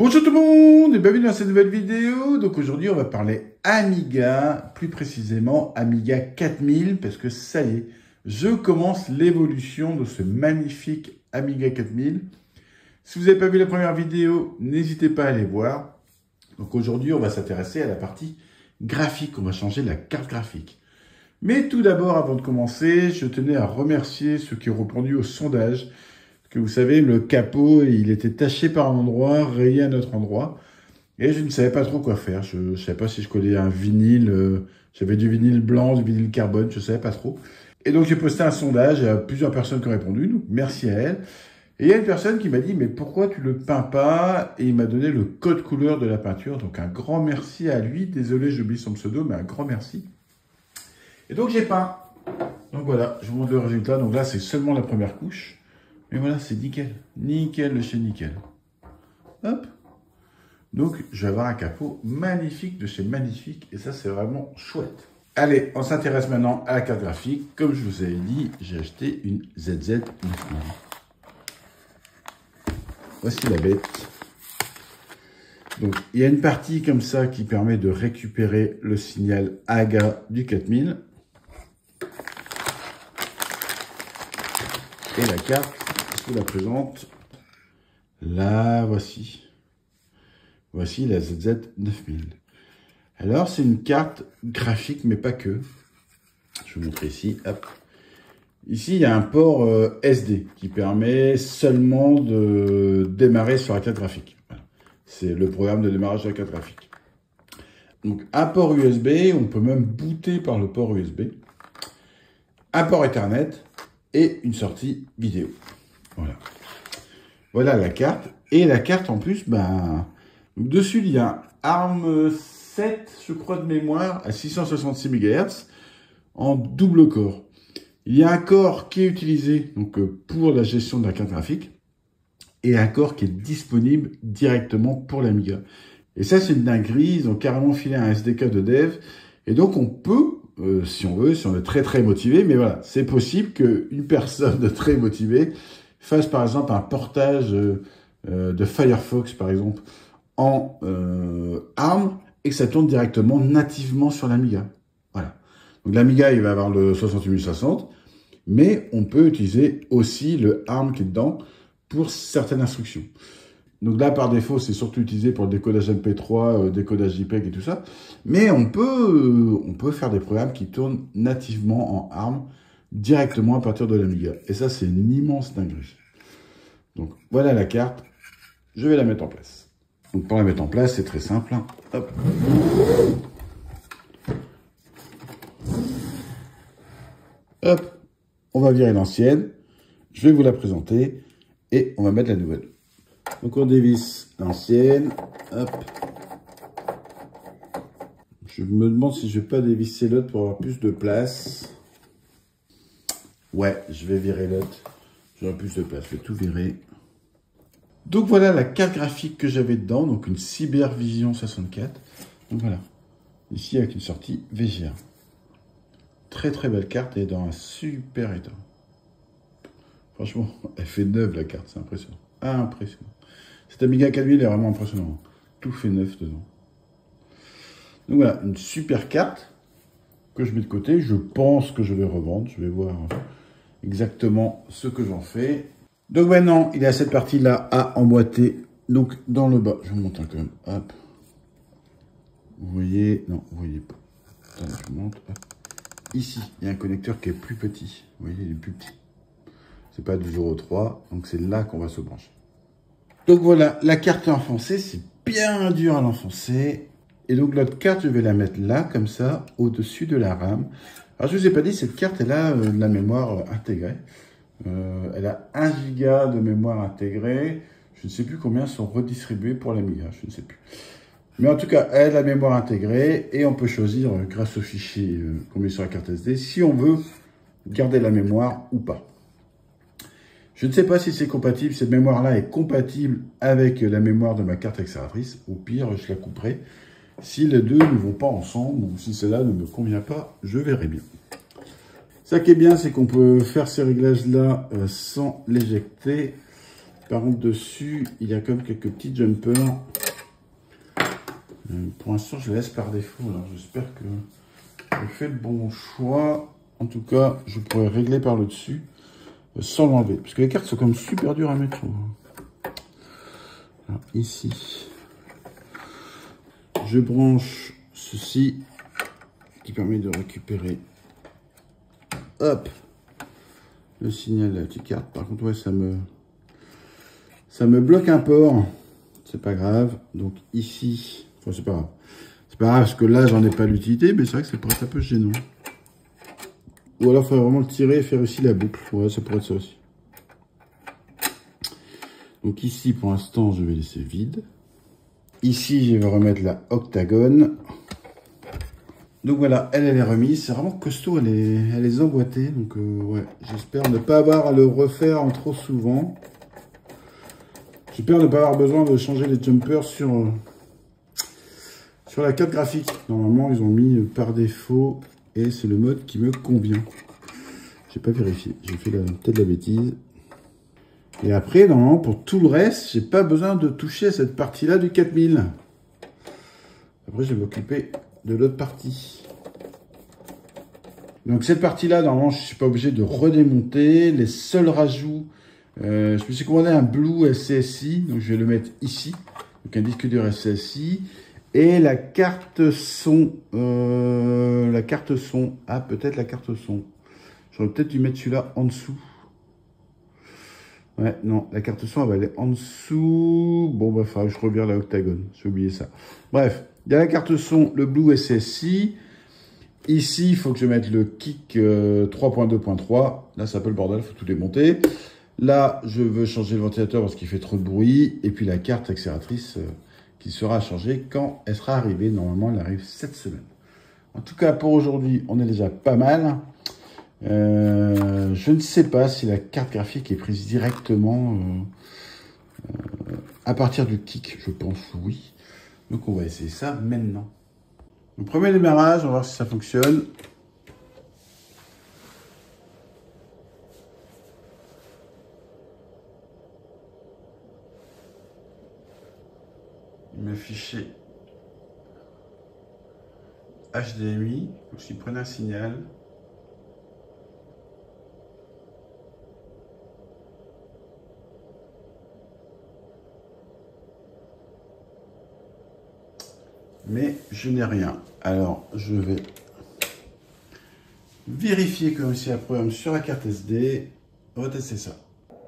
Bonjour tout le monde et bienvenue dans cette nouvelle vidéo. Donc aujourd'hui on va parler Amiga, plus précisément Amiga 4000 parce que ça y est, je commence l'évolution de ce magnifique Amiga 4000. Si vous n'avez pas vu la première vidéo, n'hésitez pas à aller voir. Donc aujourd'hui on va s'intéresser à la partie graphique, on va changer la carte graphique. Mais tout d'abord, avant de commencer, je tenais à remercier ceux qui ont répondu au sondage. Que vous savez, le capot, il était taché par un endroit, rayé à un autre endroit. Et je ne savais pas trop quoi faire. Je ne savais pas si je collais un vinyle. J'avais du vinyle blanc, du vinyle carbone, je ne savais pas trop. Et donc, j'ai posté un sondage. Il y a plusieurs personnes qui ont répondu. Donc, merci à elles. Et il y a une personne qui m'a dit, mais pourquoi tu le peins pas? Et il m'a donné le code couleur de la peinture. Donc, un grand merci à lui. Désolé, j'oublie son pseudo, mais un grand merci. Et donc, j'ai peint. Donc, voilà, je vous montre le résultat. Donc là, c'est seulement la première couche. Mais voilà, c'est nickel. Nickel de chez nickel. Hop. Donc, je vais avoir un capot magnifique de chez Magnifique. Et ça, c'est vraiment chouette. Allez, on s'intéresse maintenant à la carte graphique. Comme je vous avais dit, j'ai acheté une ZZ 9000. Voici la bête. Donc, il y a une partie comme ça qui permet de récupérer le signal AGA du 4000. Et la carte, je vous la présente. La voici. Voici la ZZ 9000. Alors, c'est une carte graphique, mais pas que. Je vais vous montrer ici. Hop. Ici, il y a un port SD qui permet seulement de démarrer sur la carte graphique. Voilà. C'est le programme de démarrage de la carte graphique. Donc, un port USB, on peut même booter par le port USB. Un port Ethernet et une sortie vidéo. Voilà. Voilà la carte. Et la carte, en plus, dessus, il y a un ARM 7, je crois, de mémoire, à 666 MHz, en double corps. Il y a un corps qui est utilisé donc, pour la gestion de la carte graphique, et un corps qui est disponible directement pour l'Amiga. Et ça, c'est une dinguerie. Ils ont carrément filé un SDK de dev. Et donc, on peut, si on veut, si on est très motivé, mais voilà, c'est possible qu'une personne très motivée fasse par exemple un portage de Firefox, par exemple, en ARM, et que ça tourne directement, nativement sur l'Amiga. Voilà. Donc l'Amiga, il va avoir le 68060, mais on peut utiliser aussi le ARM qui est dedans pour certaines instructions. Donc là, par défaut, c'est surtout utilisé pour le décodage MP3, décodage JPEG et tout ça. Mais on peut faire des programmes qui tournent nativement en ARM directement à partir de l'Amiga. Et ça, c'est une immense dinguerie. Donc voilà la carte. Je vais la mettre en place. Donc pour la mettre en place, c'est très simple. Hop. Hop. On va virer l'ancienne. Je vais vous la présenter. Et on va mettre la nouvelle. Donc on dévisse l'ancienne. Hop. Je me demande si je vais pas dévisser l'autre pour avoir plus de place. Ouais, je vais virer l'autre. J'aurai plus de place. Je vais tout virer. Donc voilà la carte graphique que j'avais dedans. Donc une Cybervision 64. Donc voilà. Ici avec une sortie VGA. Très belle carte et dans un super état. Franchement, elle fait neuve la carte. C'est impressionnant. Impressionnant. Cet Amiga 4000 est vraiment impressionnant. Tout fait neuf dedans. Donc voilà, une super carte que je mets de côté. Je pense que je vais revendre. Je vais voir exactement ce que j'en fais. Donc maintenant, il y a cette partie-là à emboîter. Donc dans le bas, je vous montre quand même. Hop. Vous voyez? Non, vous voyez pas. Attendez, je vous montre. Hop. Ici, il y a un connecteur qui est plus petit. Vous voyez, il est plus petit. C'est pas du 0,3. Donc c'est là qu'on va se brancher. Donc voilà, la carte est enfoncée. C'est bien dur à l'enfoncer. Et donc l'autre carte, je vais la mettre là, comme ça, au-dessus de la RAM. Alors je vous ai pas dit, cette carte, elle a de la mémoire intégrée. Elle a 1 Go de mémoire intégrée. Je ne sais plus combien sont redistribués pour l'Amiga, je ne sais plus. Mais en tout cas, elle a la mémoire intégrée et on peut choisir, grâce au fichier qu'on met sur la carte SD, si on veut garder la mémoire ou pas. Je ne sais pas si c'est compatible, cette mémoire-là est compatible avec la mémoire de ma carte accélératrice. Au pire, je la couperai. Si les deux ne vont pas ensemble, ou si celle-là ne me convient pas, je verrai bien. Ça qui est bien, c'est qu'on peut faire ces réglages-là sans l'éjecter. Par contre, dessus, il y a comme quelques petits jumpers. Pour l'instant, je les laisse par défaut. Alors, j'espère que je fais le bon choix. En tout cas, je pourrais régler par le dessus sans l'enlever. Parce que les cartes sont comme super dures à mettre. Alors, ici, je branche ceci qui permet de récupérer, hop, le signal de la petite carte. Par contre, ouais, ça me bloque un port. C'est pas grave. Donc ici, enfin, c'est pas grave. C'est pas grave parce que là, j'en ai pas l'utilité, mais c'est vrai que ça pourrait être un peu gênant. Ou alors, il faudrait vraiment le tirer et faire aussi la boucle. Ouais, ça pourrait être ça aussi. Donc ici, pour l'instant, je vais laisser vide. Ici, je vais remettre la octagone. Donc voilà, elle est remise. C'est vraiment costaud, elle est emboîtée. Donc ouais, j'espère ne pas avoir à le refaire en trop souvent. J'espère ne pas avoir besoin de changer les jumpers sur la carte graphique. Normalement, ils ont mis par défaut et c'est le mode qui me convient. J'ai pas vérifié, j'ai fait peut-être la bêtise. Et après, normalement, pour tout le reste, j'ai pas besoin de toucher à cette partie-là du 4000. Après, je vais m'occuper de l'autre partie. Donc cette partie-là, normalement, je suis pas obligé de redémonter. Les seuls rajouts, je me suis commandé un Blue SCSI, donc je vais le mettre ici. Donc un disque dur SCSI. Et la carte son, ah peut-être la carte son. J'aurais peut-être dû mettre celui-là en dessous. Ouais, non, la carte son, elle va aller en dessous. Bon, bah, il je revire la octagone. J'ai oublié ça. Bref, il y a la carte son, le Blue SSI. Ici, il faut que je mette le kick 3.2.3. Là, c'est un peu le bordel, il faut tout démonter. Là, je veux changer le ventilateur parce qu'il fait trop de bruit. Et puis la carte accélératrice qui sera changée quand elle sera arrivée. Normalement, elle arrive cette semaine. En tout cas, pour aujourd'hui, on est déjà pas mal. Je ne sais pas si la carte graphique est prise directement à partir du kick, je pense oui. Donc on va essayer ça maintenant. Le premier démarrage, on va voir si ça fonctionne. Il m'a affiché HDMI, donc s'il prenait un signal. Mais je n'ai rien. Alors, je vais vérifier comme c'est un problème sur la carte SD. On va tester ça.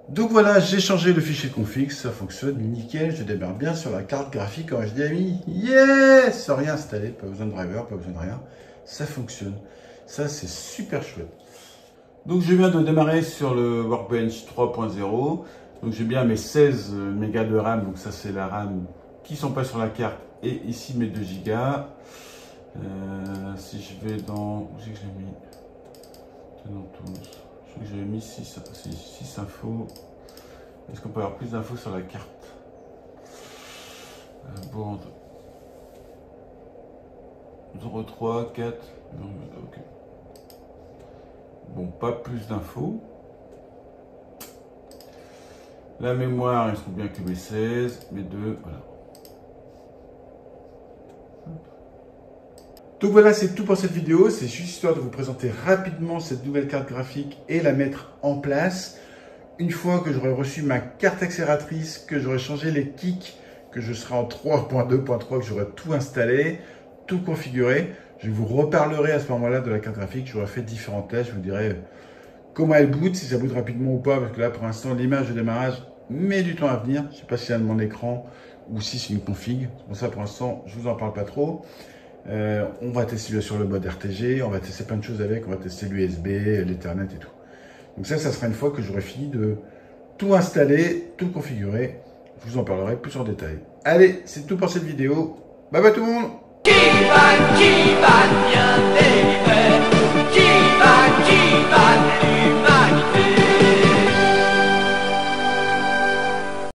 Donc voilà, j'ai changé le fichier config. Ça fonctionne nickel. Je démarre bien sur la carte graphique en HDMI. Yes! Sans rien installer. Pas besoin de driver, pas besoin de rien. Ça fonctionne. Ça, c'est super chouette. Donc, je viens de démarrer sur le Workbench 3.0. Donc, j'ai bien mes 16 mégas de RAM. Donc, ça, c'est la RAM qui ne sont pas sur la carte. Et ici mes 2 gigas. Si je vais dans. Où c'est que j'ai mis Tenant tools. Je sais que j'avais mis 6 infos. Est-ce qu'on peut avoir plus d'infos sur la carte Board 03, 4. Non, ok. Bon, pas plus d'infos. La mémoire, il se trouve bien que mes 16, mes 2, voilà. Donc voilà, c'est tout pour cette vidéo. C'est juste histoire de vous présenter rapidement cette nouvelle carte graphique et la mettre en place. Une fois que j'aurai reçu ma carte accélératrice, que j'aurai changé les kicks, que je serai en 3.2.3, que j'aurai tout installé, tout configuré, je vous reparlerai à ce moment-là de la carte graphique. J'aurai fait différents tests. Je vous dirai comment elle boot, si ça boot rapidement ou pas. Parce que là, pour l'instant, l'image de démarrage met du temps à venir. Je ne sais pas si c'est un de mon écran ou si c'est une config. C'est pour ça, pour l'instant, je ne vous en parle pas trop. On va tester bien sûr le mode RTG, on va tester plein de choses avec, on va tester l'USB, l'Ethernet et tout. Donc ça sera une fois que j'aurai fini de tout installer, tout configurer. Je vous en parlerai plus en détail. Allez, c'est tout pour cette vidéo. Bye bye tout le monde.